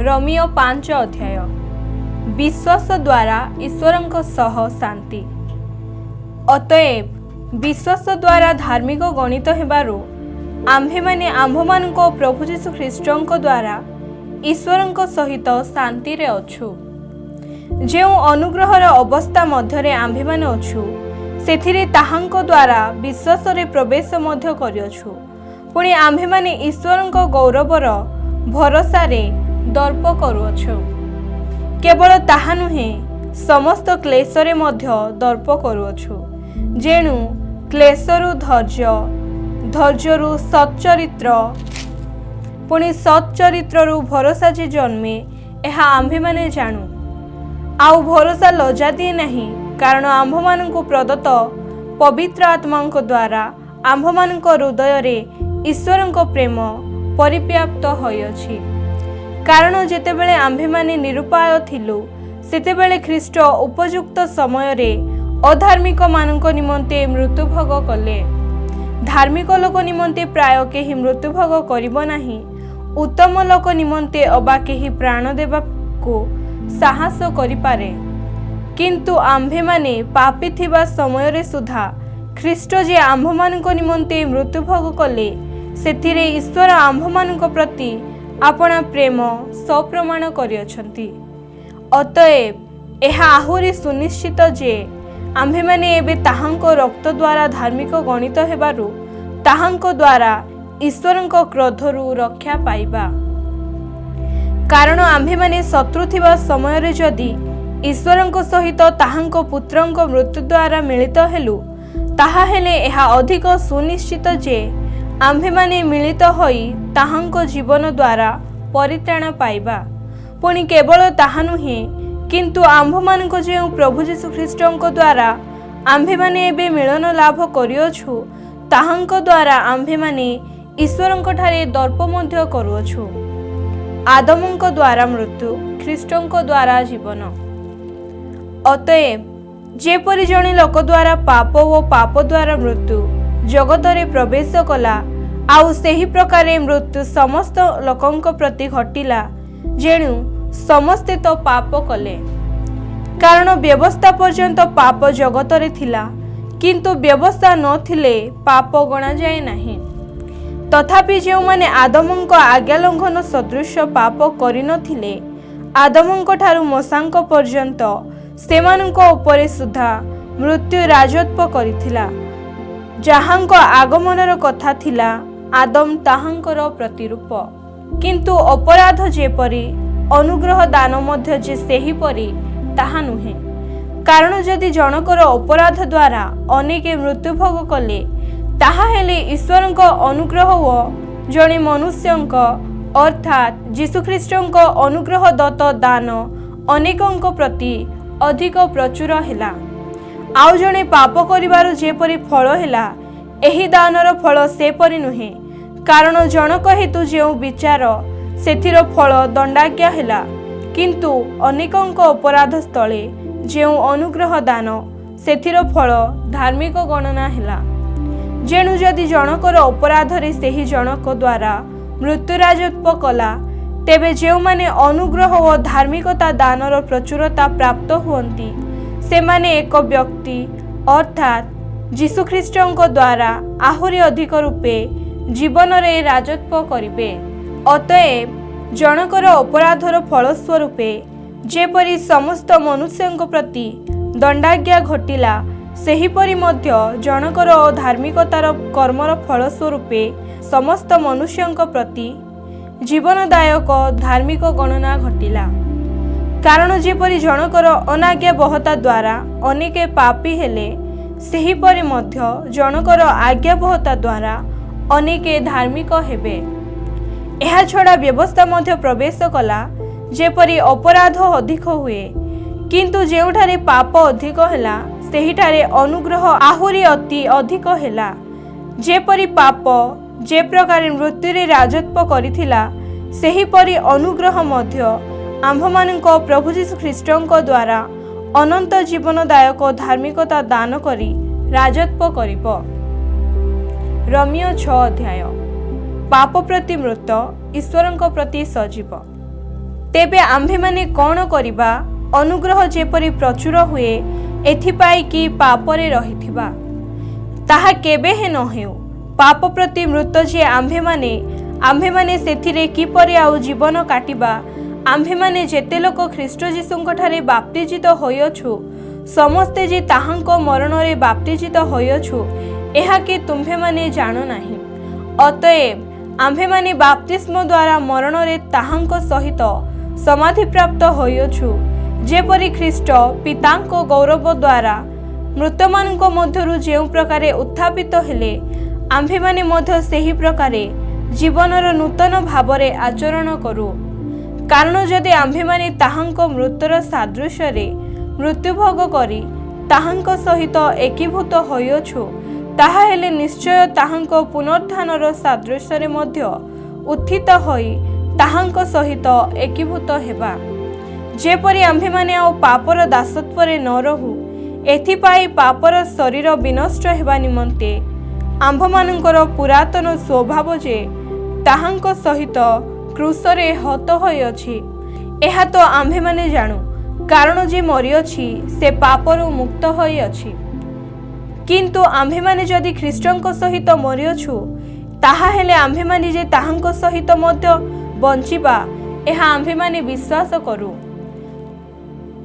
Romeo 5 अध्याय। विश्वास द्वारा ईश्वरंक सह शांति। अतएव विश्वास द्वारा धार्मिक गणित हेबारु आम्भे माने आम्भमानक प्रभु यीशु ख्रीष्टंक द्वारा ईश्वरंक सहित शांति रे अछु। जे अनुग्रहर अवस्था मध्यरे आम्भे माने अछु सेथिरे ताहांक द्वारा विश्वास रे प्रवेश मध्य करिअछु। पुणी आम्भे माने ईश्वरंक गौरवर भरोसा रे दर्प करुअछु। केवल ताहा नुहे समस्त क्लेशरे मध्य दर्प करुअछु। जेणु क्लेशरु धैर्य, धैर्यरु सच्चरित्र, पुणी सच्चरित्ररु भरोसा जे जन्मे एहा आम्भे माने जाणु। आउ भरोसा लज्जा दिए नहीं, कारण आम्भमानंकु प्रदत्त पवित्र आत्मांक द्वारा आम्भमानंक हृदय रे ईश्वरंक प्रेम परिव्याप्त होइअछि। कारण जेतेबेले आम्भे माने निरुपाय थिलु सेतेबेले ख्रीष्ट उपयुक्त समय रे अधार्मिक मानक निमंते मृत्युभोग कले। धार्मिक लोक निमंते प्राय केही मृत्युभोग करिबो नाही, उत्तम लोक निमंते अबा केही प्राण देबाको साहस करि पारे। किंतु आम्भे माने पापी थिबा समय रे सुधा ख्रीष्ट जे आम्भमानक निमंते मृत्युभोग कले सेथिरे ईश्वर आम्भमानक प्रति आपणा प्रेम सप्रमाण करिअछंती। अतएव एहा आहुरी सुनिश्चित जे आम्भे माने एबे ताहांक रक्त द्वारा धार्मिक गणित हेबारु ताहांक द्वारा ईश्वरंक क्रोधरु रक्षा पाइबा। कारण आम्भे माने शत्रु थिबा समय रे जदि ईश्वरंक सहित ताहांक पुत्रंक मृत्यु द्वारा मिलित हेलु, ताहा हेले एहा अधिक सुनिश्चित जे आम्भे माने मिलित होई ताहांक जीवन द्वारा परित्राण पाइबा। पुणी केवल ताहा नुहे, किंतु आम्भमानक जे प्रभु यीशु ख्रीष्टंक द्वारा आम्भे माने एबे मिलन लाभ करिअछु, ताहांक द्वारा आम्भे माने ईश्वरंक ठारे दर्प मध्य करुअछु। आदमंक द्वारा मृत्यु, ख्रीष्टंक द्वारा जीवन। अतएव जेपरि जणे लोक द्वारा पाप ओ पाप द्वारा मृत्यु जगत रे प्रवेश कला, आउ सेही प्रकारे मृत्यु समस्त लोकंक प्रति घटिला, जेणु समस्ते तो पाप कले। कारण व्यवस्था पर्यंत पाप जगत रे थिला, किंतु व्यवस्था नथिले पाप गणा जाए नाही। तथापि जे माने आदमंक आज्ञा लंघन सदृश पाप करि नथिले, आदमंक ठारु मसांक पर्यंत सेमानंक उपरे सुधा मृत्यु राजत्व करिथिला। जहांक आगमनर कथा थिला आदम ताहांकर प्रतिरूप, किंतु अपराध जेपरि अनुग्रह दान मध्य जे सेही परि ताहा नुहे। कारण जदि जनकर अपराध द्वारा अनेके मृत्यु भोग कले, ताहा हेले ईश्वरंक अनुग्रह व जणे मनुष्यंक अर्थात जीशुख्रीष्टंक अनुग्रह दत्त दान अनेकंक प्रति अधिक प्रचुर हेला। आउ जणे पाप करिबार जेपरि फल हेला, एही दानर फल सेपरि नुहे। कारण जनक हेतु जेउ विचार सेथिर फल दंडाज्ञा हेला, किंतु अनेकंक अपराध स्थले जेउ अनुग्रह दान सेथिर फल धार्मिक गणना हेला। जेणु जदि जनकर अपराध रे सेही जनक द्वारा मृत्यु राजत्व कला, तेबे जेउ माने अनुग्रह व धार्मिकता दानर प्रचुरता प्राप्त हुअंती, सेमाने एक व्यक्ति अर्थात जीशुख्रीष्टंक द्वारा आहुरी अधिक रूपे जीवन रे राजत्व करिबे। अतएव जनकर अपराधर फलस्वरूपे जेपरि समस्त मनुष्यंक प्रति दंडाज्ञा घटिला, सेहीपरि मध्य जनकर धार्मिकतार कर्मर फलस्वरूपे समस्त मनुष्यंक प्रति जीवनदायक धार्मिक गणना घटिला। कारण जेपरि जनकर अनाज्ञा बहता द्वारा अनेके पापी हेले, सेहीपरि मध्य जनकर आज्ञा बहता द्वारा अनेके धार्मिक हेबे। एहा छड़ा व्यवस्था मध्य प्रवेश कला, जेपरि अपराध अधिक हुए, किंतु जेउठारे पाप अधिक हेला सेहिठारे अनुग्रह आहुरी अति अधिक हेला। जेपरि पाप जे प्रकार मृत्यु रे राजत्व करिथिला, सेहीपरि अनुग्रह मध्य आम्भमानंक प्रभु यीशु ख्रीष्टंक द्वारा अनंत जीवनदायक धार्मिकता दान करी राजत्व करिब। रोमियो 6 अध्याय। पाप प्रति मृत, ईश्वरंक प्रति सजीव। तेबे आम्भेमाने कौन करिबा? अनुग्रह जेपरि प्रचुर हुए एथिपाई कि पापरे रहिथिबा ताहा केबे हे न हेउ। पाप प्रति मृत जे आम्भेमाने सेथिरे किपरि आउ जीवन काटिबा। आम्भेमाने जेते लोक ख्रीष्ट जीशुंक ठारे बाप्तिजित होइअछु समस्ते जे ताहांको मरणरे बाप्तिजित होइअछु एहा कि तुम्भेमाने जानो नाही। अतएव आम्भेमाने बाप्तिस्म द्वारा मरणरे ताहांको सहित समाधि प्राप्त होइअछु जेपरि ख्रीष्ट पितांको गौरव द्वारा मृतमानंको मध्यरु जेउ प्रकारे उत्थापित हेले आम्भेमाने मध्य सेही प्रकारे जीवनर नूतन भावरे आचरण करू। कारण जदि आम्भेमाने ताहांको मृत्युर सादृश्य मृत्युभोग करी ताहांको सहित एकीभूत होइअछु ताहा हेले निश्चय ताहांको पुनरुत्थानर सादृश्य मध्य उत्थित होई ताहांको सहित एकीभूत हेबा। जेपरि आम्भेमाने आउ पापर दासत्वरे न रहू एथिपाई पापर शरीर विनष्ट हेबा निमंते आम्भमानंकर पुरातन स्वभाव जे ताहांको सहित क्रूसरे हत होइअछि एहा तो आम्भेमाने जाणु। कारण जे मरिअछि से पापरु मुक्त होइअछि। किंतु आम्भेमाने जदि ख्रीष्टंको सहित मरिअछु ताहा हेले आम्भेमाने जे ताहांको सहित मध्य बंचिबा एहा आम्भेमाने विश्वास करू।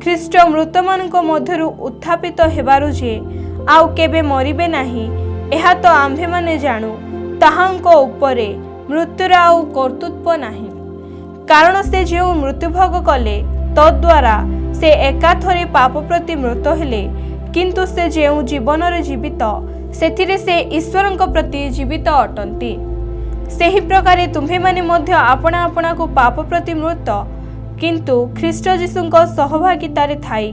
ख्रीष्ट मृतमानंक मध्यरु उत्थापित हेबारु जे आउ केबे मरिबे नाही एहा तो आम्भेमाने जाणु। ताहांको उपरे मृत्युर आउ कर्तृत्व नाही। कारण से जो मृत्युभोग कले तद्वारा से एकाथरे पाप प्रति मृत हेले किंतु से जो जीवन रे जीवित सेथिरे से ईश्वरंक प्रति जीवित अटंती। सेही प्रकारे तुम्भे माने मध्य आपणा आपणा को पाप प्रति मृत किंतु ख्रीष्ट जीशुंक सहभागितारे थाई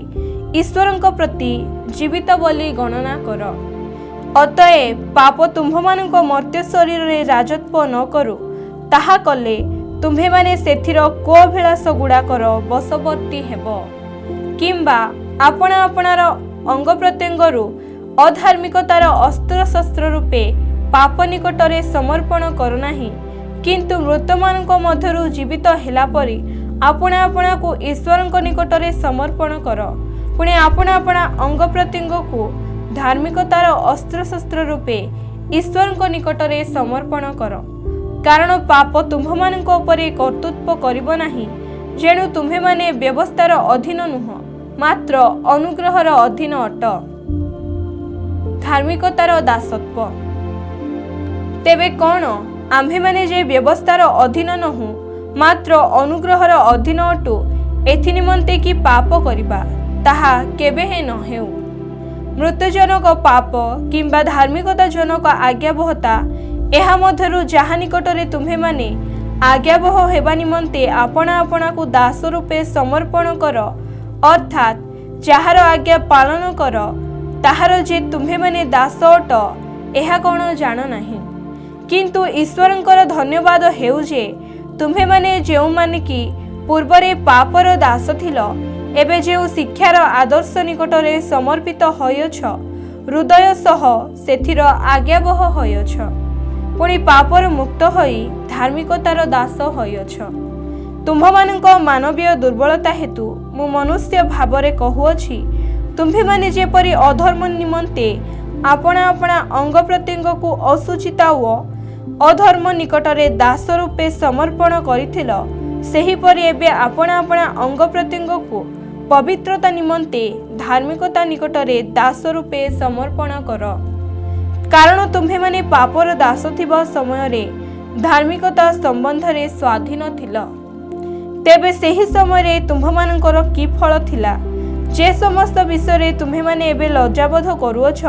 ईश्वरंक प्रति जीवित बोली गणना कर। अतएव पाप तुम्भमानंक मर्त्य शरीर रे राजत्व न करू ताहा कले तुम्भे माने सेथिर कोभिलास गुड़ाकर बशवर्ती हेब किंबा आपणा आपणार अंग प्रत्यंगरु अधार्मिकतार अस्त्र शस्त्र रूपे पाप निकटरे समर्पण करू नाही किंतु मृतमानंक मध्यरु जीवित हेला परी आपणा आपणा को ईश्वरंक निकटरे समर्पण कर। पुणे आपणा आपणा अंग प्रत्यंग को धार्मिकतार अस्त्र शस्त्र रूपे ईश्वरंक निकटरे समर्पण कर। कारण पाप तुम्भमानंक उपरे कर्तृत्व करिबो नाही जेणु तुम्भे माने व्यवस्थार अधीन नुह मात्र अनुग्रहर अधीन अट। धार्मिकतार दासत्व तेबे कौन आम्भे माने जे व्यवस्थार अधीन नहु मात्र अनुग्रहर अधीन अटु एथि निमंते कि पाप करिबा ताहा केबे हे न हेउ। मृत्युजनक पाप किंबा धार्मिकता जनक आज्ञाबहता एहा मध्यरु जाहा निकटरे तुम्भे माने आज्ञाबह हेबा निमंते आपणा आपणा को दास रूपे समर्पण कर अर्थात जाहार आज्ञा पालन कर ताहार जे तुम्भे माने दास अट एहा कौन जान नाही। किंतु ईश्वरंकर धन्यवाद हेउ जे तुम्भे माने जेउ माने कि पूर्वरे पापर दास थिल एबे जेउ शिक्षार आदर्श निकटरे समर्पित होयछ हृदय सह सेथिर आज्ञाबह होयछ पुणी पापर मुक्त होई धार्मिकतार दास होयछ। तुम्भमानंक मानवीय दुर्बलता हेतु मु मनुष्य भावरे कहुअछि तुम्भे माने जेपरि अधर्म निमंते आपणा आपणा अंग प्रत्यंग को असुचिता व अधर्म निकटरे दास रूपे समर्पण करिथिल सेहीपरि एबे आपणा आपणा अंग प्रत्यंग को पवित्रता निमंते धार्मिकता निकटरे दास रूपे समर्पण कर। कारण तुम्भे माने पापर दास थिबा समय रे धार्मिकता संबंध रे स्वाधीन थिल तेबे सेही समय रे तुम्भमानंकर की फल थिला जे समस्त विषय रे तुम्भे माने एबे लज्जाबोध करूअछ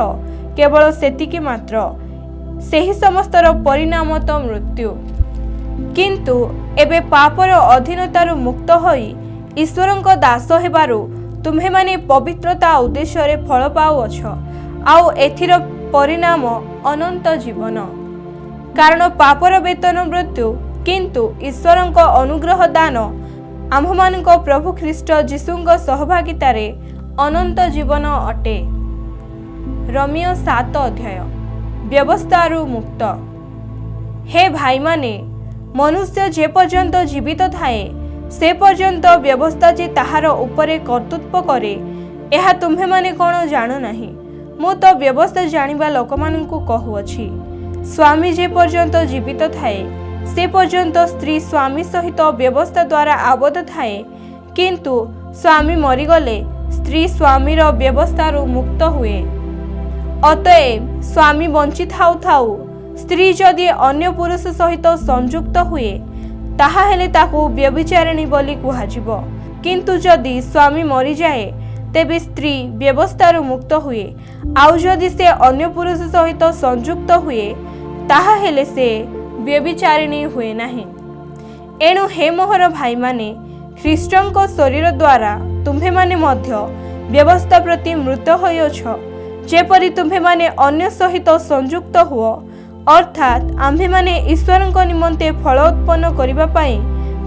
केवल सेतिकी मात्र सेही समस्तर परिणाम तो मृत्यु। किंतु एबे पापर अधीनतारु मुक्त होई ईश्वरंक दास हेबारु तुम्हे माने पवित्रता उद्देश्य रे फल पाउअछ आउ एथिर परिणाम अनंत जीवन। कारण पापर वेतन मृत्यु किंतु ईश्वरंक अनुग्रह दान आम्भमानंक प्रभु ख्रीष्ट जीशुंक सहभागितारे अनंत जीवन अटे। रोमियो 7 अध्याय व्यवस्थारु मुक्त। हे भाई माने मनुष्य जे पर्यंत जीवित थाए से पर्यंत व्यवस्था जे ताहार उपरे कर्तृत्व करे यह तुम्हे माने कौन जानु नाही। मु तो व्यवस्था जानिबा लोक माननकु कहूअछि। स्वामी जे पर्यंत जीवित थाए से पर्यंत स्त्री स्वामी सहित व्यवस्था द्वारा आबद्ध थाए, किंतु स्वामी मरीगले स्त्री स्वामीर व्यवस्थारु मुक्त हुए। अतएव स्वामी बंची थाउ थाउ स्त्री जदि अन्य पुरुष सहित संयुक्त हुए ताहा हेले ताकू व्यभिचारिणी बोली कुहाजिबो, किंतु जदि स्वामी मरी जाए तेबे स्त्री व्यवस्थारु मुक्त हुए। आउ जदि से अन्य पुरुष सहित संयुक्त हुए ताहा हेले से व्यभिचारिणी हुए नाही। एणु हे मोहर भाई माने, ख्रीष्टଙ୍କ शरीर द्वारा तुम्हे माने मध्य व्यवस्था प्रति मृत होइछ, जेपरि तुम्हे माने अन्य सहित संयुक्त हुओ, अर्थात आम्भे माने ईश्वरଙ୍କ निमंते फल उत्पन्न करिबा पई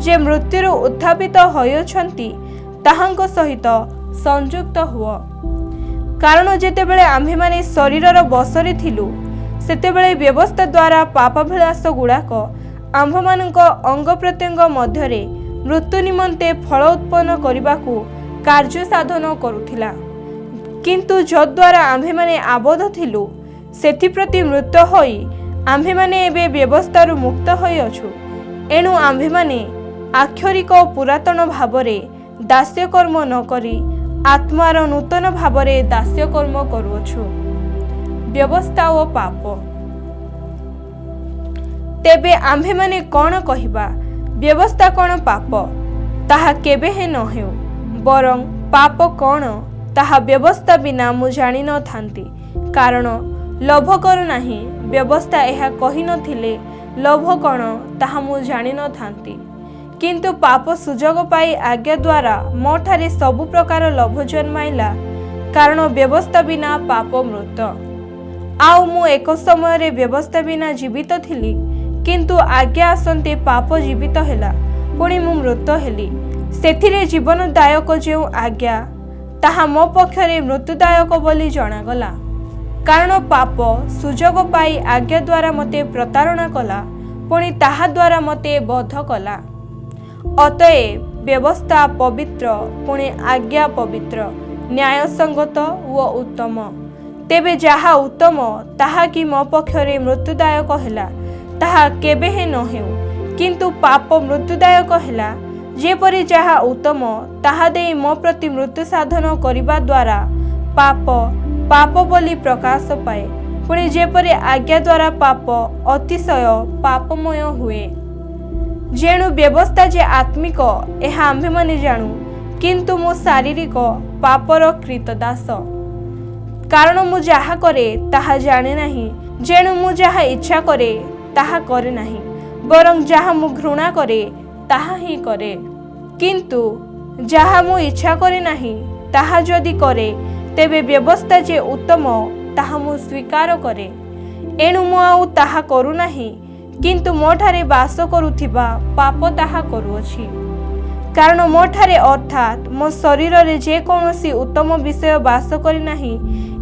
जे मृत्युरु उत्थापित होइछंती ताहांक सहित संयुक्त हुओ। कारण जेतेबेले आम्भे माने शरीरर बसरे थिलु सेतेबेले व्यवस्था द्वारा पापभिलाष गुड़ाक आम्भ मानक अंग प्रत्यंग मध्यरे मृत्यु निमंते फल उत्पन्न करने कार्य साधन करुथिला, किंतु जद्वारा आम्भे माने आबद्ध थिलु सेथिप्रति मृत होई आम्भे माने एबे व्यवस्थारु मुक्त होई अछु। एणु आम्भे माने आक्षरिक पुरातन भावरे दास्य कर्म न करी आत्मार नूतन भावरे दास्य कर्म करुअछु। व्यवस्था ओ पाप। तेबे आम्भे माने कौन कहिबा? व्यवस्था कौन पाप? ताहा केबे हे न हेउ, बरं पाप कौन ताहा व्यवस्था बिना मु जानि न थांती। कारण लोभ करू नाही व्यवस्था एहा कहि न थिले लोभ कौन ताहा मु जानि न थांती। किंतु पाप सुजोग पाई आज्ञा द्वारा मोठारे सबु प्रकार लोभ जन्माइला, कारण व्यवस्था बिना पाप मृत। आउ मु एक समय रे व्यवस्था बिना जीवित थिली, किंतु आज्ञा आसंते पाप जीवित हेला, पुणी मु मृत हेली। सेथिरे जीवनदायक जो आज्ञा ताहा मो पक्षरे मृत्युदायक बोली जणागला। कारण पाप सुजोग पाई आज्ञा द्वारा मते प्रतारणा कला, पुणी ताहा द्वारा मते बद्ध कला। अतएव व्यवस्था पवित्र, पुणी आज्ञा पवित्र, न्यायसंगत व उत्तम। तेबे जाहा उत्तम ताहा कि मो पक्षरे मृत्युदायक हेला ताहा केबे हे न हेउ, किंतु पाप मृत्युदायक हेला। जेपरि जाहा उत्तम ताहा देई मो प्रति मृत्यु साधन करिबा द्वारा पाप पाप बोली प्रकाश पाए, पुणी जेपरि आज्ञा द्वारा पाप अतिशय पापमय हुए। जेणु व्यवस्था जे आत्मिक एहा आम्भे माने जाणु, किंतु मो शारीरिक पापर कृतदास। कारण मु जाहा करे ताहा जाने नाही, जेणु मु जाहा इच्छा करे ताहा करे नाही, बरं जाहा मु घृणा करे ताहा ही करे। किंतु जाहा मु इच्छा करे नाही ताहा जदि करे तेबे व्यवस्था जे उत्तम ताहा मु स्वीकार करे। एणु मु आउ ताहा करू नाही, किंतु मोठारे वास करुथिबा पाप ताहा करूअछि। कारण मोठारे अर्थात मो शरीर रे जे कोनोसी उत्तम विषय वास करि नाही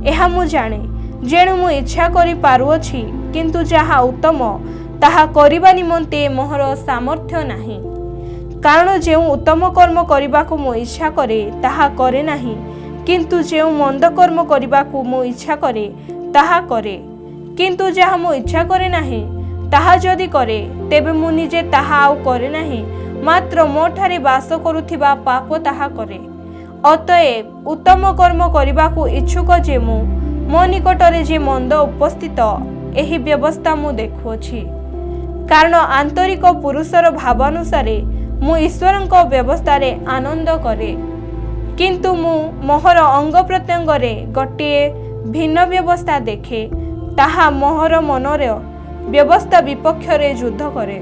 एहा मु जाने, जेणु मु इच्छा करि पारुअछि, किंतु जाहा उत्तम ताहा करिबा निमंते मोहर सामर्थ्य नाही। कारण जे उत्तम कर्म करिबाकु मु इच्छा करे ताहा करे नाही, किंतु जे मंद कर्म करिबाकु मु इच्छा करे ताहा करे। किंतु जाहा मु इच्छा करे नाही ताहा जदि करे तेबे मु निजे ताहा आउ करे नाही, मात्र मोठारे वास करुथिबा पाप ताहा करे। अतएव उत्तम कर्म करिबाकु इच्छुक जे मु मो निकटरे जे मंद उपस्थित एही व्यवस्था मु देखुअछि। कारण आंतरिक पुरुषर भावानुसारे मु ईश्वरଙ୍କ व्यवस्थारे आनंद करे, किंतु मु मोहर अंग प्रत्यंगरे गोटिए भिन्न व्यवस्था देखे, ताहा मोहर मनरे व्यवस्था विपक्षरे युद्ध करे।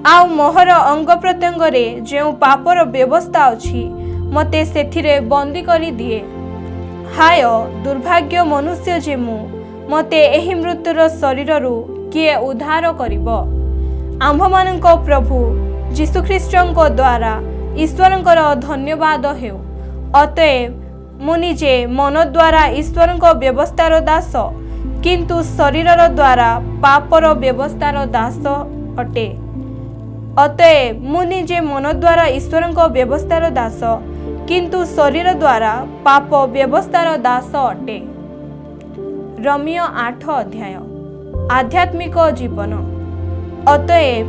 आउ मोहर अंग प्रत्यंगरे जो पापर व्यवस्था अछि मते सेथिरे बंदी करी दिए। हाय दुर्भाग्य मनुष्य जे मु, मते एही मृत्युर शरीररु किए उद्धार करिबो। आम्भमानଙ୍କ प्रभु जीशुख्रीष्टଙ୍କ द्वारा ईश्वरଙ୍କର धन्यवाद हेउ। अतएव मु निजे मन द्वारा ईश्वरଙ୍କ व्यवस्थार दास, किंतु शरीरर द्वारा पापर व्यवस्थार दास अटे। ଅତଏବ ମୁଁ ନିଜେ ମନ ଦ୍ୱାରା ଈଶ୍ୱରଙ୍କ ବ୍ୟବସ୍ଥାର ଦାସ, କିନ୍ତୁ ଶରୀର ଦ୍ୱାରା ପାପ ବ୍ୟବସ୍ଥାର ଦାସ ଅଟେ। ରୋମୀୟ 8 ଅଧ୍ୟାୟ। ଆଧ୍ୟାତ୍ମିକ ଜୀବନ। ଅତଏବ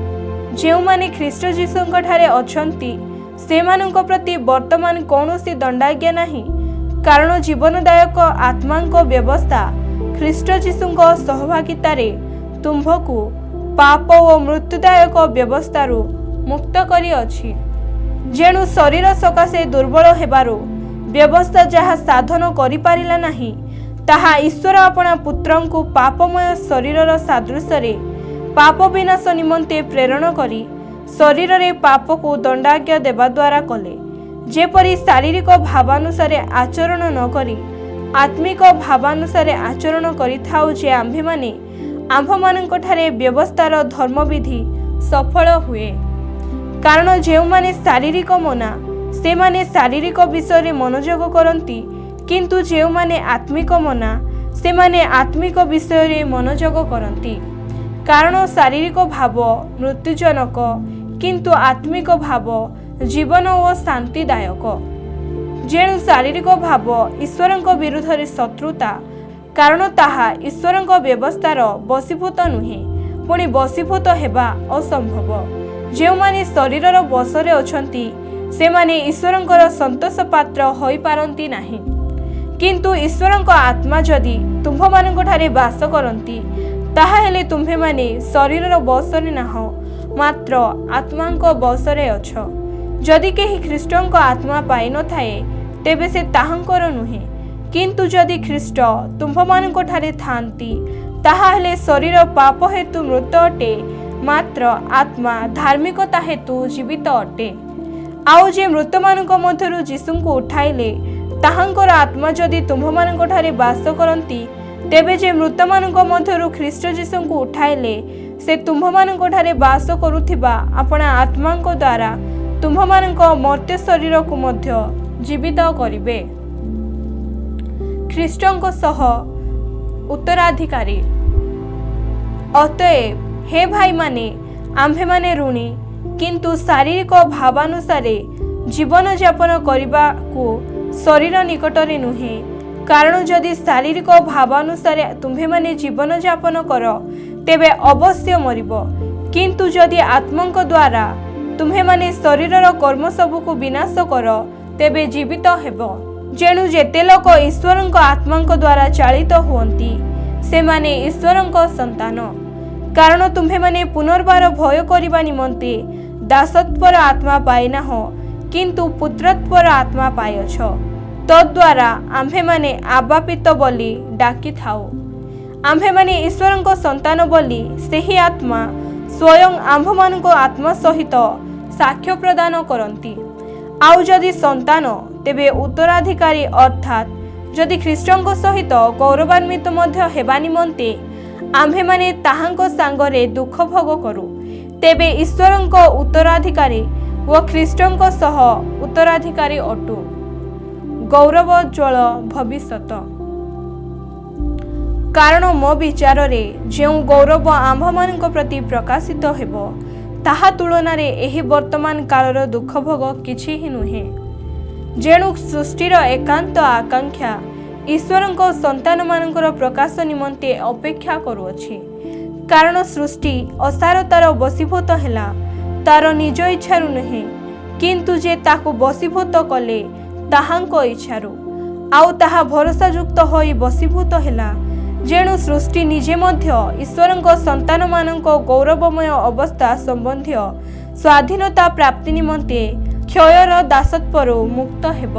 ଯେଉଁମାନେ ଖ୍ରୀଷ୍ଟ ଯୀଶୁଙ୍କ ଠାରେ ଅଛନ୍ତି ସେମାନଙ୍କ ପ୍ରତି ବର୍ତ୍ତମାନ କୌଣସି ଦଣ୍ଡାଜ୍ଞା ନାହିଁ, କାରଣ ଜୀବନଦାୟକ ଆତ୍ମାଙ୍କ ବ୍ୟବସ୍ଥା ଖ୍ରୀଷ୍ଟ ଯୀଶୁଙ୍କ ସହଭାଗିତାରେ ତୁମ୍ଭକୁ ପାପ ଓ ମୃତ୍ୟୁଦାୟକ ବ୍ୟବସ୍ଥାରୁ ମୁକ୍ତ କରିଅଛି। ଯେଣୁ ଶରୀର ସକାଶେ ଦୁର୍ବଳ ହେବାରୁ ବ୍ୟବସ୍ଥା ଯାହା ସାଧନ କରିପାରିଲା ନାହିଁ, ତାହା ଈଶ୍ୱର ଆପଣା ପୁତ୍ରଙ୍କୁ ପାପମୟ ଶରୀରର ସାଦୃଶ୍ୟରେ ପାପ ବିନାଶ ନିମନ୍ତେ ପ୍ରେରଣ କରି ଶରୀରରେ ପାପକୁ ଦଣ୍ଡାଜ୍ଞା ଦେବା ଦ୍ୱାରା କଲେ, ଯେପରି ଶାରୀରିକ ଭାବାନୁସାରେ ଆଚରଣ ନ କରି ଆତ୍ମିକ ଭାବାନୁସାରେ ଆଚରଣ କରିଥାଉ, ଯେ ଆମ୍ଭେମାନେ ଆମ୍ଭମାନଙ୍କଠାରେ ବ୍ୟବସ୍ଥାର ଧର୍ମବିଧି ସଫଳ ହୁଏ। କାରଣ ଯେଉଁମାନେ ଶାରୀରିକ ମନା ସେମାନେ ଶାରୀରିକ ବିଷୟରେ ମନୋଯୋଗ କରନ୍ତି, କିନ୍ତୁ ଯେଉଁମାନେ ଆତ୍ମିକ ମନା ସେମାନେ ଆତ୍ମିକ ବିଷୟରେ ମନୋଯୋଗ କରନ୍ତି। କାରଣ ଶାରୀରିକ ଭାବ ମୃତ୍ୟୁଜନକ, କିନ୍ତୁ ଆତ୍ମିକ ଭାବ ଜୀବନ ଓ ଶାନ୍ତିଦାୟକ। ଯେଣୁ ଶାରୀରିକ ଭାବ ଈଶ୍ୱରଙ୍କ ବିରୁଦ୍ଧରେ ଶତ୍ରୁତା, କାରଣ ତାହା ଈଶ୍ୱରଙ୍କ ବ୍ୟବସ୍ଥାର ବଶୀଭୂତ ନୁହେଁ, ପୁଣି ବଶୀଭୂତ ହେବା ଅସମ୍ଭବ। ଯେଉଁମାନେ ଶରୀରର ବଶରେ ଅଛନ୍ତି ସେମାନେ ଈଶ୍ୱରଙ୍କର ସନ୍ତୋଷ ପାତ୍ର ହୋଇପାରନ୍ତି ନାହିଁ। କିନ୍ତୁ ଈଶ୍ୱରଙ୍କ ଆତ୍ମା ଯଦି ତୁମ୍ଭମାନଙ୍କଠାରେ ବାସ କରନ୍ତି, ତାହାହେଲେ ତୁମ୍ଭେମାନେ ଶରୀରର ବଶରେ ନାହଁ, ମାତ୍ର ଆତ୍ମାଙ୍କ ବଶରେ ଅଛ। ଯଦି କେହି ଖ୍ରୀଷ୍ଟଙ୍କ ଆତ୍ମା ପାଇନଥାଏ, ତେବେ ସେ ତାହାଙ୍କର ନୁହେଁ। କିନ୍ତୁ ଯଦି ଖ୍ରୀଷ୍ଟ ତୁମ୍ଭମାନଙ୍କଠାରେ ଥାଆନ୍ତି, ତାହାହେଲେ ଶରୀର ପାପ ହେତୁ ମୃତ ଅଟେ, ମାତ୍ର ଆତ୍ମା ଧାର୍ମିକତା ହେତୁ ଜୀବିତ ଅଟେ। ଆଉ ଯେ ମୃତମାନଙ୍କ ମଧ୍ୟରୁ ଯୀଶୁଙ୍କୁ ଉଠାଇଲେ, ତାହାଙ୍କର ଆତ୍ମା ଯଦି ତୁମ୍ଭମାନଙ୍କଠାରେ ବାସ କରନ୍ତି, ତେବେ ଯେ ମୃତମାନଙ୍କ ମଧ୍ୟରୁ ଖ୍ରୀଷ୍ଟ ଯୀଶୁଙ୍କୁ ଉଠାଇଲେ, ସେ ତୁମ୍ଭମାନଙ୍କଠାରେ ବାସ କରୁଥିବା ଆପଣା ଆତ୍ମାଙ୍କ ଦ୍ୱାରା ତୁମ୍ଭମାନଙ୍କ ମର୍ତ୍ତ୍ୟ ଶରୀରକୁ ମଧ୍ୟ ଜୀବିତ କରିବେ। ଖ୍ରୀଷ୍ଟଙ୍କ ସହ ଉତ୍ତରାଧିକାରୀ। ଅତଏବ ହେ ଭାଇମାନେ, ଆମ୍ଭେମାନେ ଋଣୀ, କିନ୍ତୁ ଶାରୀରିକ ଭାବାନୁସାରେ ଜୀବନଯାପନ କରିବାକୁ ଶରୀର ନିକଟରେ ନୁହେଁ। କାରଣ ଯଦି ଶାରୀରିକ ଭାବାନୁସାରେ ତୁମ୍ଭେମାନେ ଜୀବନଯାପନ କର, ତେବେ ଅବଶ୍ୟ ମରିବ। କିନ୍ତୁ ଯଦି ଆତ୍ମାଙ୍କ ଦ୍ୱାରା ତୁମ୍ଭେମାନେ ଶରୀରର କର୍ମ ସବୁକୁ ବିନାଶ କର, ତେବେ ଜୀବିତ ହେବ। ଯେଣୁ ଯେତେ ଲୋକ ଈଶ୍ୱରଙ୍କ ଆତ୍ମାଙ୍କ ଦ୍ୱାରା ଚାଳିତ ହୁଅନ୍ତି, ସେମାନେ ଈଶ୍ୱରଙ୍କ ସନ୍ତାନ। କାରଣ ତୁମ୍ଭେମାନେ ପୁନର୍ବାର ଭୟ କରିବା ନିମନ୍ତେ ଦାସତ୍ୱର ଆତ୍ମା ପାଇନାହଁ, କିନ୍ତୁ ପୁତ୍ରତ୍ୱର ଆତ୍ମା ପାଇଅଛ। ତଦ୍ୱାରା ଆମ୍ଭେମାନେ ଆବା ପିତା ବୋଲି ଡାକିଥାଉ। ଆମ୍ଭେମାନେ ଈଶ୍ୱରଙ୍କ ସନ୍ତାନ ବୋଲି ସେହି ଆତ୍ମା ସ୍ୱୟଂ ଆମ୍ଭମାନଙ୍କ ଆତ୍ମା ସହିତ ସାକ୍ଷ୍ୟ ପ୍ରଦାନ କରନ୍ତି। ଆଉ ଯଦି ସନ୍ତାନ, ତେବେ ଉତ୍ତରାଧିକାରୀ, ଅର୍ଥାତ୍ ଯଦି ଖ୍ରୀଷ୍ଟଙ୍କ ସହିତ ଗୌରବାନ୍ୱିତ ମଧ୍ୟ ହେବା ନିମନ୍ତେ ଆମ୍ଭେମାନେ ତାହାଙ୍କ ସାଙ୍ଗରେ ଦୁଃଖ ଭୋଗ କରୁ, ତେବେ ଈଶ୍ୱରଙ୍କ ଉତ୍ତରାଧିକାରୀ ଓ ଖ୍ରୀଷ୍ଟଙ୍କ ସହ ଉତ୍ତରାଧିକାରୀ ଅଟୁ। ଗୌରବୋଜ୍ୱଳ ଭବିଷ୍ୟତ। କାରଣ ମୋ ବିଚାରରେ ଯେଉଁ ଗୌରବ ଆମ୍ଭମାନଙ୍କ ପ୍ରତି ପ୍ରକାଶିତ ହେବ, ତାହା ତୁଳନାରେ ଏହି ବର୍ତ୍ତମାନ କାଳର ଦୁଃଖ ଭୋଗ କିଛି ହିଁ ନୁହେଁ। ଯେଣୁ ସୃଷ୍ଟିର ଏକାନ୍ତ ଆକାଂକ୍ଷା ଈଶ୍ୱରଙ୍କ ସନ୍ତାନମାନଙ୍କର ପ୍ରକାଶ ନିମନ୍ତେ ଅପେକ୍ଷା କରୁଅଛି। କାରଣ ସୃଷ୍ଟି ଅସାରତାର ବଶୀଭୂତ ହେଲା, ତାର ନିଜ ଇଚ୍ଛାରୁ ନୁହେଁ, କିନ୍ତୁ ଯେ ତାକୁ ବଶୀଭୂତ କଲେ ତାହାଙ୍କ ଇଚ୍ଛାରୁ। ଆଉ ତାହା ଭରସାଯୁକ୍ତ ହୋଇ ବଶୀଭୂତ ହେଲା। ଯେଣୁ ସୃଷ୍ଟି ନିଜେ ମଧ୍ୟ ଈଶ୍ୱରଙ୍କ ସନ୍ତାନମାନଙ୍କ ଗୌରବମୟ ଅବସ୍ଥା ସମ୍ବନ୍ଧୀୟ ସ୍ୱାଧୀନତା ପ୍ରାପ୍ତି ନିମନ୍ତେ କ୍ଷୟର ଦାସତ୍ୱରୁ ମୁକ୍ତ ହେବ।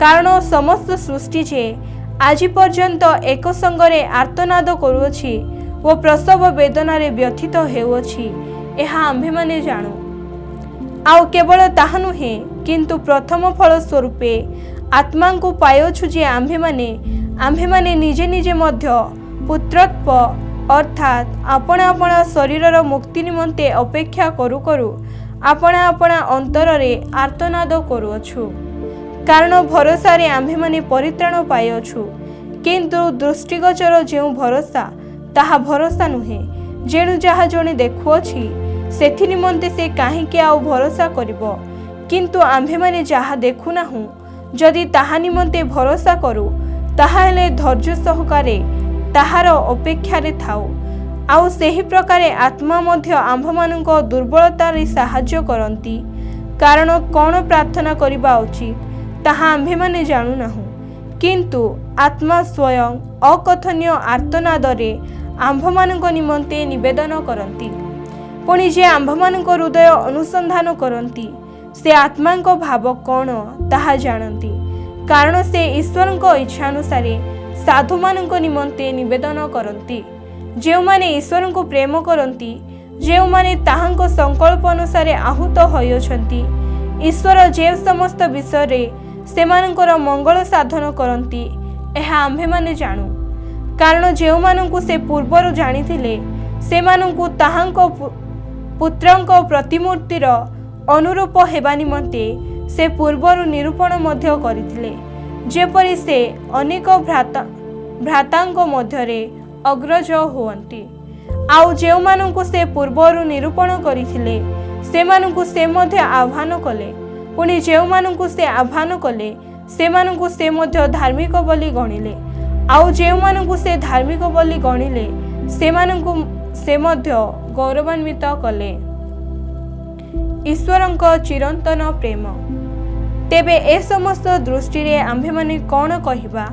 କାରଣ ସମସ୍ତ ସୃଷ୍ଟି ଯେ ଆଜି ପର୍ଯ୍ୟନ୍ତ ଏକ ସଙ୍ଗରେ ଆର୍ତ୍ତନାଦ କରୁଅଛି ଓ ପ୍ରସବ ବେଦନାରେ ବ୍ୟଥିତ ହେଉଅଛି, ଏହା ଆମ୍ଭେମାନେ ଜାଣୁ। ଆଉ କେବଳ ତାହା ନୁହେଁ, କିନ୍ତୁ ପ୍ରଥମ ଫଳ ସ୍ୱରୂପେ ଆତ୍ମାଙ୍କୁ ପାଇଅଛୁ ଯେ ଆମ୍ଭେମାନେ ନିଜେ ନିଜେ ମଧ୍ୟ ପୁତ୍ରତ୍ୱ ଅର୍ଥାତ୍ ଆପଣା ଆପଣା ଶରୀରର ମୁକ୍ତି ନିମନ୍ତେ ଅପେକ୍ଷା କରୁ କରୁ ଆପଣା ଆପଣା ଅନ୍ତରରେ ଆର୍ତ୍ତନାଦ କରୁଅଛୁ। କାରଣ ଭରସାରେ ଆମ୍ଭେମାନେ ପରିତ୍ରାଣ ପାଇଅଛୁ। କିନ୍ତୁ ଦୃଷ୍ଟିଗୋଚର ଯେଉଁ ଭରସା, ତାହା ଭରସା ନୁହେଁ। ଯେଣୁ ଯାହା ଜଣେ ଦେଖୁଅଛି ସେଥି ନିମନ୍ତେ ସେ କାହିଁକି ଆଉ ଭରସା କରିବ? କିନ୍ତୁ ଆମ୍ଭେମାନେ ଯାହା ଦେଖୁନାହୁଁ, ଯଦି ତାହା ନିମନ୍ତେ ଭରସା କରୁ, ତାହାହେଲେ ଧୈର୍ଯ୍ୟ ସହକାରେ ତାହାର ଅପେକ୍ଷାରେ ଥାଉ। ଆଉ ସେହି ପ୍ରକାରେ ଆତ୍ମା ମଧ୍ୟ ଆମ୍ଭମାନଙ୍କ ଦୁର୍ବଳତାରେ ସାହାଯ୍ୟ କରନ୍ତି। କାରଣ କ'ଣ ପ୍ରାର୍ଥନା କରିବା ଉଚିତ ତାହା ଆମ୍ଭେମାନେ ଜାଣୁନାହୁଁ, କିନ୍ତୁ ଆତ୍ମା ସ୍ୱୟଂ ଅକଥନୀୟ ଆର୍ତ୍ତନାଦରେ ଆମ୍ଭମାନଙ୍କ ନିମନ୍ତେ ନିବେଦନ କରନ୍ତି। ପୁଣି ଯେ ଆମ୍ଭମାନଙ୍କ ହୃଦୟ ଅନୁସନ୍ଧାନ କରନ୍ତି, ସେ ଆତ୍ମାଙ୍କ ଭାବ କ'ଣ ତାହା ଜାଣନ୍ତି। କାରଣ ସେ ଈଶ୍ୱରଙ୍କ ଇଚ୍ଛାନୁସାରେ ସାଧୁମାନଙ୍କ ନିମନ୍ତେ ନିବେଦନ କରନ୍ତି। ଯେଉଁମାନେ ଈଶ୍ୱରଙ୍କୁ ପ୍ରେମ କରନ୍ତି, ଯେଉଁମାନେ ତାହାଙ୍କ ସଂକଳ୍ପ ଅନୁସାରେ ଆହୁତ ହୋଇଅଛନ୍ତି, ଈଶ୍ୱର ଯେ ସମସ୍ତ ବିଷୟରେ ସେମାନଙ୍କର ମଙ୍ଗଳ ସାଧନ କରନ୍ତି, ଏହା ଆମ୍ଭେମାନେ ଜାଣୁ। କାରଣ ଯେଉଁମାନଙ୍କୁ ସେ ପୂର୍ବରୁ ଜାଣିଥିଲେ, ସେମାନଙ୍କୁ ତାହାଙ୍କ ପୁତ୍ରଙ୍କ ପ୍ରତିମୂର୍ତ୍ତିର ଅନୁରୂପ ହେବା ନିମନ୍ତେ ସେ ପୂର୍ବରୁ ନିରୂପଣ ମଧ୍ୟ କରିଥିଲେ, ଯେପରି ସେ ଅନେକ ଭ୍ରାତାଙ୍କ ମଧ୍ୟରେ ଅଗ୍ରଜ ହୁଅନ୍ତି। ଆଉ ଯେଉଁମାନଙ୍କୁ ସେ ପୂର୍ବରୁ ନିରୂପଣ କରିଥିଲେ, ସେମାନଙ୍କୁ ସେ ମଧ୍ୟ ଆହ୍ୱାନ କଲେ। ପୁଣି ଯେଉଁମାନଙ୍କୁ ସେ ଆହ୍ୱାନ କଲେ, ସେମାନଙ୍କୁ ସେ ମଧ୍ୟ ଧାର୍ମିକ ବୋଲି ଗଣିଲେ। ଆଉ ଯେଉଁମାନଙ୍କୁ ସେ ଧାର୍ମିକ ବୋଲି ଗଣିଲେ, ସେମାନଙ୍କୁ ସେ ମଧ୍ୟ ଗୌରବାନ୍ୱିତ କଲେ। ଈଶ୍ୱରଙ୍କ ଚିରନ୍ତନ ପ୍ରେମ। ତେବେ ଏ ସମସ୍ତ ଦୃଷ୍ଟିରେ ଆମ୍ଭେମାନେ କ'ଣ କହିବା?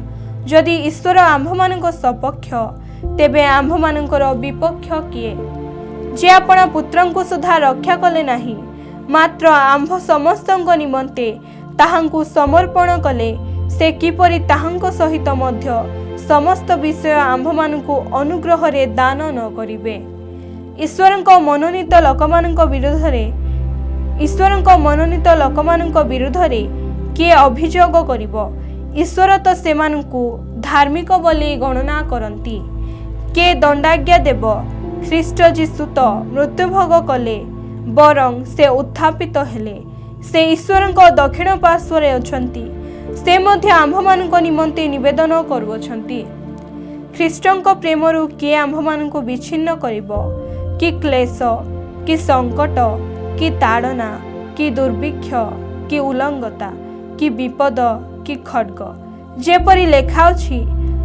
ଯଦି ଈଶ୍ୱର ଆମ୍ଭମାନଙ୍କ ସପକ୍ଷ, ତେବେ ଆମ୍ଭମାନଙ୍କର ବିପକ୍ଷ କିଏ? ଯେ ଆପଣା ପୁତ୍ରଙ୍କୁ ସୁଦ୍ଧା ରକ୍ଷା କଲେ ନାହିଁ, ମାତ୍ର ଆମ୍ଭ ସମସ୍ତଙ୍କ ନିମନ୍ତେ ତାହାଙ୍କୁ ସମର୍ପଣ କଲେ, ସେ କିପରି ତାହାଙ୍କ ସହିତ ମଧ୍ୟ ସମସ୍ତ ବିଷୟ ଆମ୍ଭମାନଙ୍କୁ ଅନୁଗ୍ରହରେ ଦାନ ନ କରିବେ? ଈଶ୍ୱରଙ୍କ ମନୋନୀତ ଲୋକମାନଙ୍କ ବିରୁଦ୍ଧରେ କିଏ ଅଭିଯୋଗ କରିବ? ଈଶ୍ୱର ତ ସେମାନଙ୍କୁ ଧାର୍ମିକ ବୋଲି ଗଣନା କରନ୍ତି। କିଏ ଦଣ୍ଡାଜ୍ଞା ଦେବ? ଖ୍ରୀଷ୍ଟ ଯୀଶୁ ତ ମୃତ୍ୟୁଭୋଗ କଲେ, ବରଂ ସେ ଉତ୍ଥାପିତ ହେଲେ। ସେ ଈଶ୍ୱରଙ୍କ ଦକ୍ଷିଣ ପାର୍ଶ୍ୱରେ ଅଛନ୍ତି। ସେ ମଧ୍ୟ ଆମ୍ଭମାନଙ୍କ ନିମନ୍ତେ ନିବେଦନ କରୁଅଛନ୍ତି। ଖ୍ରୀଷ୍ଟଙ୍କ ପ୍ରେମରୁ କିଏ ଆମ୍ଭମାନଙ୍କୁ ବିଚ୍ଛିନ୍ନ କରିବ? କି କ୍ଲେଶ, କି ସଙ୍କଟ, କି ତାଡ଼ନା, କି ଦୁର୍ଭିକ୍ଷ, କି ଉଲଙ୍ଗତା, କି ବିପଦ, କି ଖड्ग? ଯେପରି ଲେଖାଅଛି,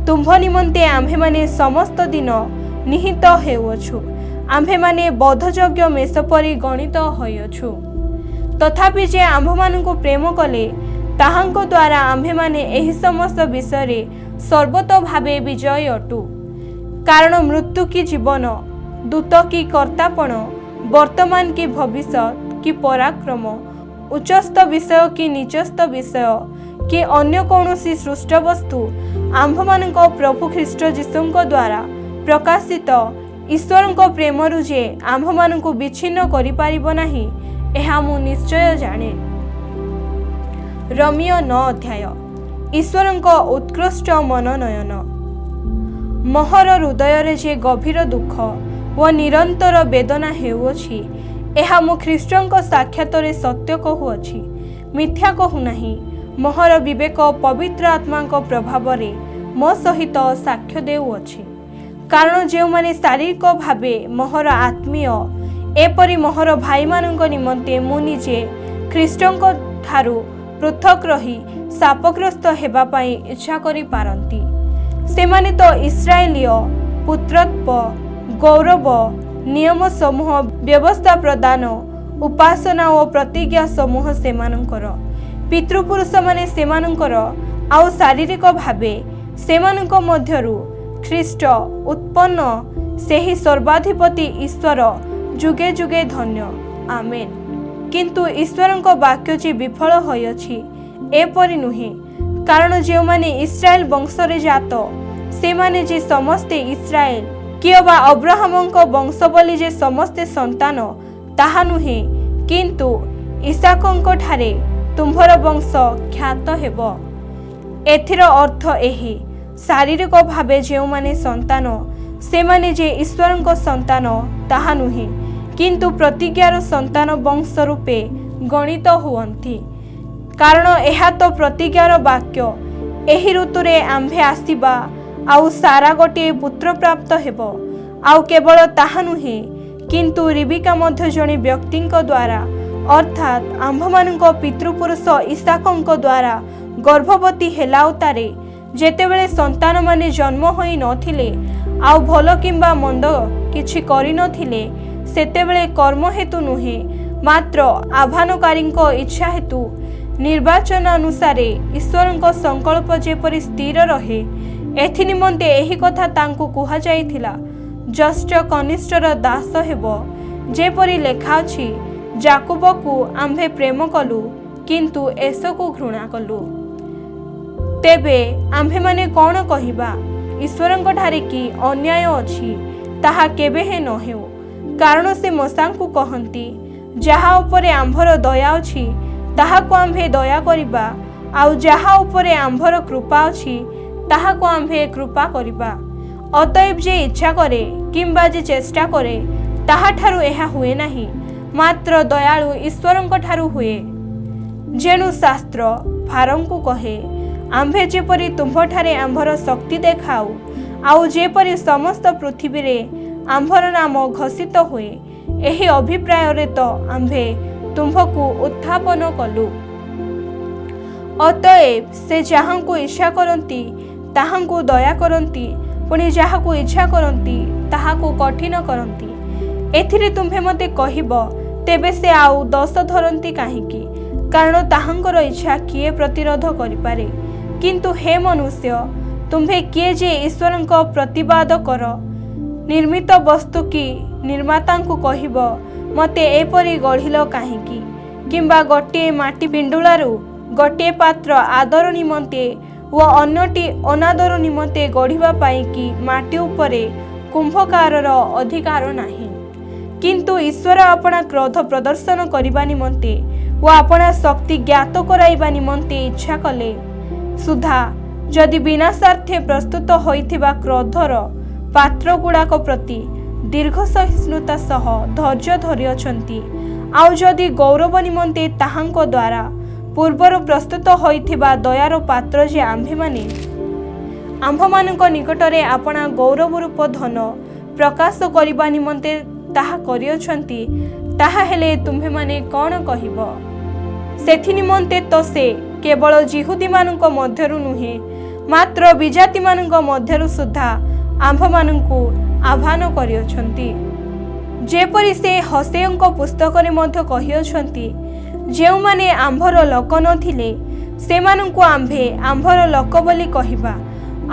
ତୁମ୍ଭ ନିମନ୍ତେ ଆମ୍ଭେମାନେ ସମସ୍ତ ଦିନ ନିହତ ହେଉଅଛୁ, ଆମ୍ଭେମାନେ ବଧଯୋଗ୍ୟ ମେଷ ପରି ଗଣିତ ହୋଇଅଛୁ। ତଥାପି ଯେ ଆମ୍ଭମାନଙ୍କୁ ପ୍ରେମ କଲେ, ତାହାଙ୍କ ଦ୍ୱାରା ଆମ୍ଭେମାନେ ଏହି ସମସ୍ତ ବିଷୟରେ ସର୍ବତୋ ଭାବେ ବିଜୟୀ ଅଟୁ। କାରଣ ମୃତ୍ୟୁ କି ଜୀବନ, ଦୂତ କି କର୍ତ୍ତାପଣ, ବର୍ତ୍ତମାନ କି ଭବିଷ୍ୟତ କି ପରାକ୍ରମ, ଉଚ୍ଚସ୍ଥ ବିଷୟ କି ନିଚସ୍ଥ ବିଷୟ, କି ଅନ୍ୟ କୌଣସି ସୃଷ୍ଟ ବସ୍ତୁ ଆମ୍ଭମାନଙ୍କ ପ୍ରଭୁ ଖ୍ରୀଷ୍ଟ ଯୀଶୁଙ୍କ ଦ୍ୱାରା ପ୍ରକାଶିତ ଈଶ୍ୱରଙ୍କ ପ୍ରେମରୁ ଯେ ଆମ୍ଭମାନଙ୍କୁ ବିଚ୍ଛିନ୍ନ କରିପାରିବ ନାହିଁ, ଏହା ମୁଁ ନିଶ୍ଚୟ ଜାଣେ। ରୋମୀୟ 9 ଅଧ୍ୟାୟ। ଈଶ୍ୱରଙ୍କ ଉତ୍କୃଷ୍ଟ ମନୋନୟନ। ମୋହର ହୃଦୟରେ ଯେ ଗଭୀର ଦୁଃଖ ଓ ନିରନ୍ତର ବେଦନା ହେଉଅଛି, ଏହା ମୁଁ ଖ୍ରୀଷ୍ଟଙ୍କ ସାକ୍ଷାତରେ ସତ୍ୟ କହୁଅଛି, ମିଥ୍ୟା କହୁନାହିଁ। ମୋହର ବିବେକ ପବିତ୍ର ଆତ୍ମାଙ୍କ ପ୍ରଭାବରେ ମୋ ସହିତ ସାକ୍ଷ୍ୟ ଦେଉଅଛି। କାରଣ ଯେଉଁମାନେ ଶାରୀରିକ ଭାବେ ମୋହର ଆତ୍ମୀୟ, ଏପରି ମୋହର ଭାଇମାନଙ୍କ ନିମନ୍ତେ ମୁଁ ନିଜେ ଖ୍ରୀଷ୍ଟଙ୍କ ଠାରୁ ପୃଥକ୍ ରହି ଶାପଗ୍ରସ୍ତ ହେବା ପାଇଁ ଇଚ୍ଛା କରିପାରନ୍ତି। ସେମାନେ ତ ଇସ୍ରାଏଲୀୟ, ପୁତ୍ରତ୍ୱ, ଗୌରବ, ନିୟମ ସମୂହ, ବ୍ୟବସ୍ଥା ପ୍ରଦାନ, ଉପାସନା ଓ ପ୍ରତିଜ୍ଞା ସମୂହ ସେମାନଙ୍କର। ପିତୃପୁରୁଷମାନେ ସେମାନଙ୍କର, ଆଉ ଶାରୀରିକ ଭାବେ ସେମାନଙ୍କ ମଧ୍ୟରୁ ଖ୍ରୀଷ୍ଟ ଉତ୍ପନ୍ନ ସେହି ସର୍ବାଧିପତି ଈଶ୍ୱର ଯୁଗେ ଯୁଗେ ଧନ୍ୟ। ଆମେନ୍। କିନ୍ତୁ ଈଶ୍ୱରଙ୍କ ବାକ୍ୟ ଯେ ବିଫଳ ହୋଇଅଛି, ଏପରି ନୁହେଁ। କାରଣ ଯେଉଁମାନେ ଇସ୍ରାଏଲ ବଂଶରେ ଜାତ, ସେମାନେ ଯେ ସମସ୍ତେ ଇସ୍ରାଏଲ, କିଏ ବା ଅବ୍ରାହମଙ୍କ ବଂଶ ବୋଲି ଯେ ସମସ୍ତେ ସନ୍ତାନ, ତାହା ନୁହେଁ। କିନ୍ତୁ ଇସାକଙ୍କ ଠାରେ ତୁମ୍ଭର ବଂଶ ଖ୍ୟାତ ହେବ। ଏଥିର ଅର୍ଥ ଏହି, ଶାରୀରିକ ଭାବେ ଯେଉଁମାନେ ସନ୍ତାନ, ସେମାନେ ଯେ ଈଶ୍ୱରଙ୍କ ସନ୍ତାନ ତାହା ନୁହେଁ, କିନ୍ତୁ ପ୍ରତିଜ୍ଞାର ସନ୍ତାନ ବଂଶ ରୂପେ ଗଣିତ ହୁଅନ୍ତି। କାରଣ ଏହା ତ ପ୍ରତିଜ୍ଞାର ବାକ୍ୟ, ଏହି ଋତୁରେ ଆମ୍ଭେ ଆସିବା, ଆଉ ସାରା ଗୋଟିଏ ପୁତ୍ର ପ୍ରାପ୍ତ ହେବ। ଆଉ କେବଳ ତାହା ନୁହେଁ, किंतु रिबिका मध्य जणे व्यक्तिंक द्वारा अर्थात आंभमानंक पितृपुरुष इसाकंक द्वारा गर्भवती हेलाउतारे जेतेबेले संतान माने जन्म होई नथिले आउ भलो किंबा मंद किछि करि नथिले सेतेबेले कर्म हेतु नुहे मात्र आह्वानकारींक इच्छा हेतु निर्वाचन अनुसारे ईश्वरंक संकल्प जेपरि स्थिर रहे एथि निमंते एही कथा तांकु कुहा जाइथिला जस्ट कनिष्ठर दास हेबो जेपरि लेखा अछि जाकुब को आंभे प्रेम कलु किंतु एसो को घृणा कलु। तेबे आंभे माने कौन कहिबा ईश्वरंक ठारे कि अन्याय अछि ताहा केबे हे न हेउ कारण से मसांकु कहंती जहा उपरे आंभर दया अछि ताहा को आंभे दया करिबा आउ जहा उपरे आंभर कृपा अछि ताहा को आंभे कृपा करिबा। अतएव जे इच्छा करे किंबा जे चेष्टा करे ताहा ठारु एहा हुए नाही मात्र दयालु ईश्वरंक ठारु हुए। जेणु शास्त्र फारंकु कहे आंभे जेपरि तुम्भ ठारे आंभर शक्ति देखाऊ आउ जेपरि समस्त पृथ्वी रे आंभर नाम घोषित हुए एही अभिप्राय रे तो आंभे तुम्भकु उत्थापन कलु। अतएव से जहांकु इच्छा करंती ताहांकु दया करंती पुणी जहाकु इच्छा करंती ताहाकु कठिन करंती। एथिरे तुम्भे मते कहिब तेबे से आउ दस धरंती काहीकि कारण ताहांकर इच्छा किए प्रतिरोध करिपारे किंतु हे मनुष्य तुम्भे किए जे ईश्वरंक प्रतिवाद कर निर्मित वस्तु की निर्मातांकु कहिब मते एपरि गढ़िल काहीकि किंबा गोटे माटी पिंडुलारू गोटे पात्र आदर निमंते व अन्यटी अनादर निमंते गढ़िबा पाई कि माटी उपरे कुंभकारर अधिकार नाही किंतु ईश्वर अपना क्रोध प्रदर्शन करबा निमंते व अपना शक्ति ज्ञात कराइबा निमंते इच्छा कले सुधा जदि विनाशार्थे प्रस्तुत होइथिबा क्रोधर पात्र गुड़ाक प्रति दीर्घ सहिष्णुता सह धैर्य धरि अछंती आउ जदि गौरव निमंते ताहांक द्वारा पूर्वर प्रस्तुत होइथिबा दयार पात्र जे आंभे माने आंभमानंक निकटरे अपना गौरव रूप धन प्रकाश करबा निमंते ताहा करियछंती ताहा हेले तुम्भे माने कोन कहिब। सेथि निमंते तो से केवल जिहुदी मानंक मध्यरु नुहे मात्र विजाति मानंक मध्यरु सुद्धा आंभमानंकु आह्वान करियछंती जेपरि से हसेयंक पुस्तक रे मध्य कहियछंती जेउ माने आंभर लोक नथिले सेमानंकु आंभे आंभर लोक बोली कहिबा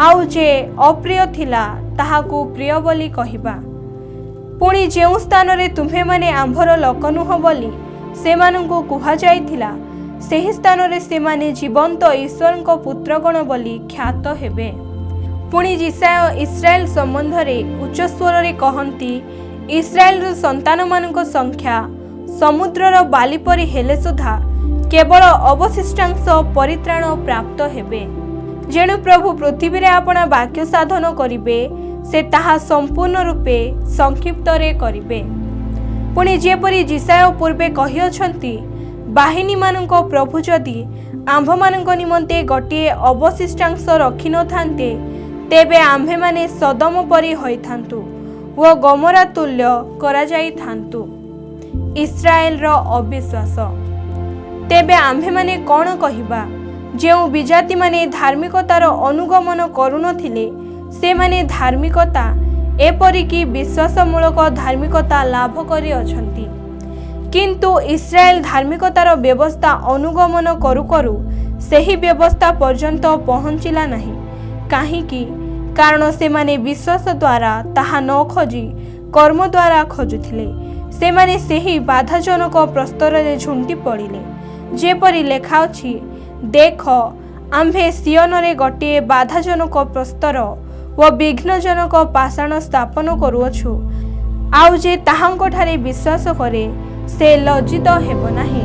आउ जे अप्रिय थिला ताहाकु प्रिय बोली कहिबा। पुणी जेउ स्थान रे तुम्भे माने आंभर लोक नुह बोली सेमानंकु कुहा जाइथिला सेही स्थान रे सेमाने जीवंत ईश्वरंक पुत्रगण बोली ख्यात हेबे। पुणी जिसाय इस्राएल संबंध रे उच्च स्वर रे कहंती इस्राएल रो संतान मानक संख्या समुद्रर बाली परि हेले सुधा केवल अवशिष्टांश परित्राण प्राप्त हेबे। जेणु प्रभु पृथ्वी रे आपना वाक्य साधन करिबे से ताहा संपूर्ण रूपे संक्षिप्त रे करिबे। पुणी जेपरि जिसाय पूर्वे कहियछंती बाहिनी मानक प्रभु जदि आंभ मानक निमंते गोटिए अवशिष्टांश रखि न थान्ते तेबे आंभे माने सदम परि होइथान्तु व गमरा तुल्य करा जाई थान्तु। इस्राएल रो अविश्वास तेबे आंभे माने कोन कहिबा जेउ विजाति माने धार्मिकतार अनुगमन करुनथिले से माने धार्मिकता एपरि कि विश्वासमूलक धार्मिकता लाभ करि अछंती किंतु इस्राएल धार्मिकतार व्यवस्था अनुगमन करू करू सही व्यवस्था पर्यंत पहुंचिला नहीं काहीकि कारण से माने विश्वास द्वारा ताहा न खोजी कर्म द्वारा खोजुथिले से माने सही बाधाजनक प्रस्तर रे झुंटी पड़िले जेपरि लेखा अछि देख आंभे सियन रे गोटे बाधाजनक प्रस्तर व विघ्नजनक पाषाण स्थापन करूअछु आउ जे ताहांक ठारे विश्वास करे से लज्जित हेब नाही।